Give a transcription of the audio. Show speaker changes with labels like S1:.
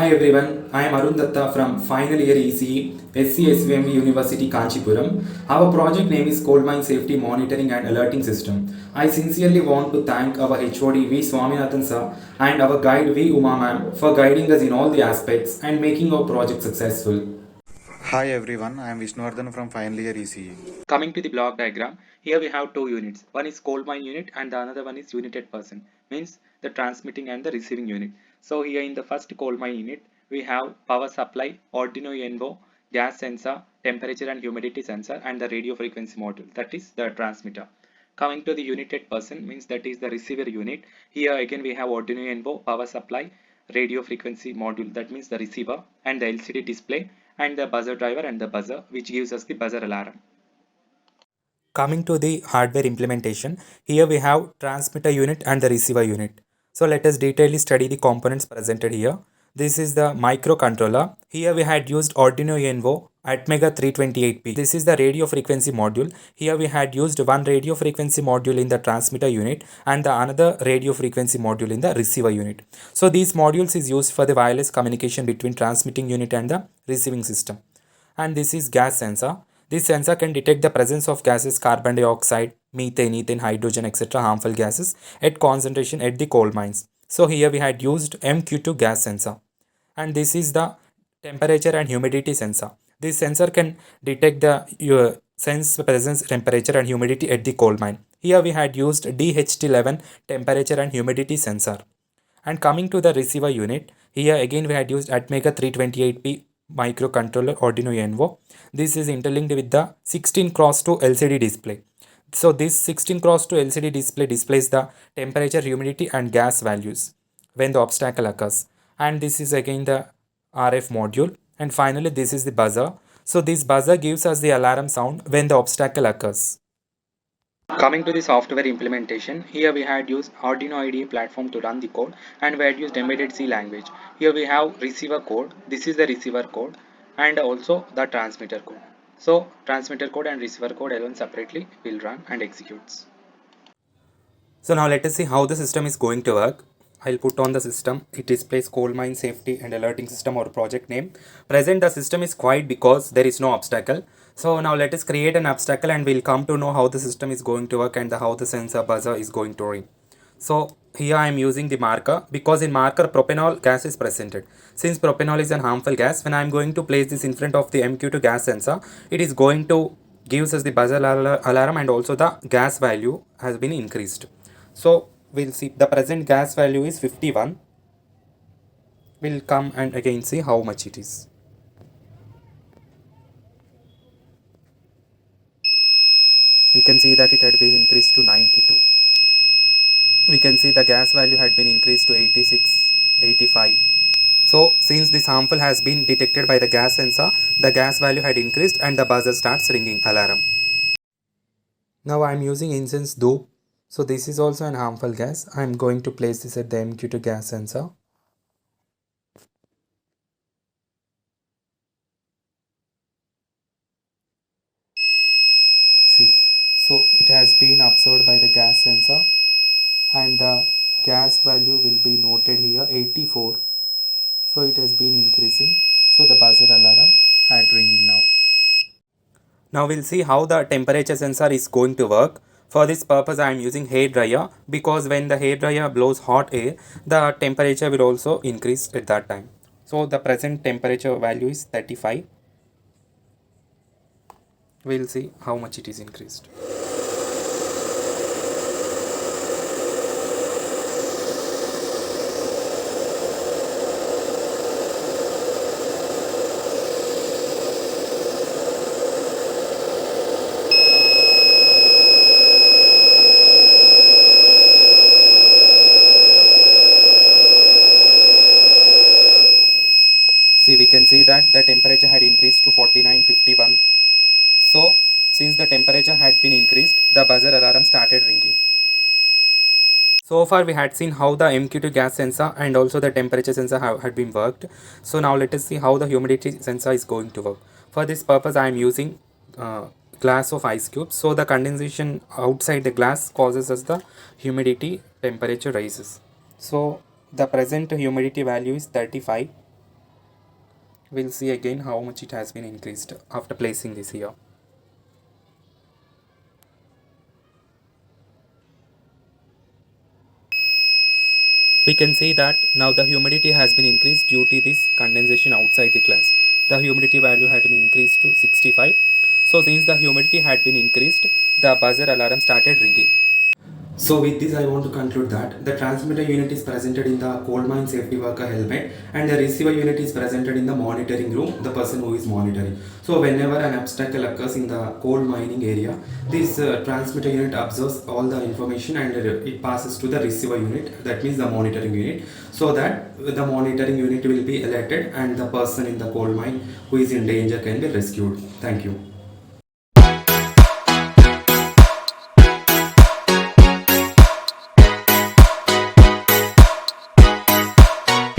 S1: Hi everyone, I am L.ArunDatha from final year ECE, SCSVMV University Kanchipuram. Our project name is Coal Mine Safety Monitoring and Alerting System. I sincerely want to thank our HOD V. Swaminathan sir and our guide V. Uma ma'am for guiding us in all the aspects and making our project successful.
S2: Hi everyone, I am Vardhan from final year ECE.
S3: Coming to the block diagram, here we have two units. One is coal mine unit and the another one is united person, means the transmitting and the receiving unit. So here in the first coal mine unit, we have power supply, Arduino UNO, gas sensor, temperature and humidity sensor and the radio frequency module, that is the transmitter. Coming to the united person, means that is the receiver unit. Here again we have Arduino UNO, power supply, radio frequency module, that means the receiver, and the LCD display and the buzzer driver and the buzzer, which gives us the buzzer alarm.
S4: Coming to the hardware implementation, here we have transmitter unit and the receiver unit. So let us detailedly study the components presented here. This is the microcontroller. Here we had used Arduino UNO Atmega 328P. This is the radio frequency module. Here we had used one radio frequency module in the transmitter unit and the another radio frequency module in the receiver unit. So these modules is used for the wireless communication between transmitting unit and the receiving system. And this is gas sensor. This sensor can detect the presence of gases carbon dioxide, methane, ethane, hydrogen, etc. harmful gases at concentration at the coal mines. So here we had used MQ2 gas sensor. And this is the temperature and humidity sensor. This sensor can detect the sense presence, temperature and humidity at the coal mine. Here we had used DHT11 temperature and humidity sensor. And coming to the receiver unit, here again we had used Atmega 328P microcontroller Arduino UNO. This is interlinked with the 16x2 LCD display. So this 16x2 LCD display displays the temperature, humidity and gas values when the obstacle occurs. And this is again the RF module. And finally this is the buzzer. So this buzzer gives us the alarm sound when the obstacle occurs.
S3: Coming to the software implementation, here we had used Arduino IDE platform to run the code, and we had used embedded C language. Here we have receiver code, this is the receiver code, and also the transmitter code. So transmitter code and receiver code alone separately will run and executes.
S4: So now let us see how the system is going to work. I'll put on the system. It displays coal mine safety and alerting system or project name. Present the system is quiet because there is no obstacle. So now let us create an obstacle and we'll come to know how the system is going to work and how the sensor buzzer is going to ring. So here I am using the marker because in marker propanol gas is presented. Since propanol is an harmful gas, when I am going to place this in front of the MQ2 gas sensor, it is going to gives us the buzzer alarm and also the gas value has been increased. So we'll see the present gas value is 51. We'll come and again see how much it is. We can see that it had been increased to 92. We can see the gas value had been increased to 86, 85. So since this harmful has been detected by the gas sensor, the gas value had increased and the buzzer starts ringing alarm. Now I am using incense dope. So this is also an harmful gas. I am going to place this at the MQ2 gas sensor. See, so it has been observed by the gas sensor and the gas value will be noted here 84. So it has been increasing. So the buzzer alarm had ringing now. Now we'll see how the temperature sensor is going to work. For this purpose I am using hair dryer because when the hair dryer blows hot air, the temperature will also increase at that time. So the present temperature value is 35. We'll see how much it is increased. See, we can see that the temperature had increased to 49.51. So since the temperature had been increased, the buzzer alarm started ringing. So far we had seen how the MQ2 gas sensor and also the temperature sensor had been worked. So now let us see how the humidity sensor is going to work. For this purpose I am using glass of ice cubes. So the condensation outside the glass causes us the humidity temperature rises. So the present humidity value is 35. We'll see again how much it has been increased after placing this here. We can see that now the humidity has been increased due to this condensation outside the glass. The humidity value had been increased to 65. So since the humidity had been increased, the buzzer alarm started ringing.
S1: So with this I want to conclude that the transmitter unit is presented in the coal mine safety worker helmet and the receiver unit is presented in the monitoring room, the person who is monitoring. So whenever an obstacle occurs in the coal mining area, this transmitter unit observes all the information and it passes to the receiver unit, that means the monitoring unit, so that the monitoring unit will be alerted and the person in the coal mine who is in danger can be rescued. Thank you.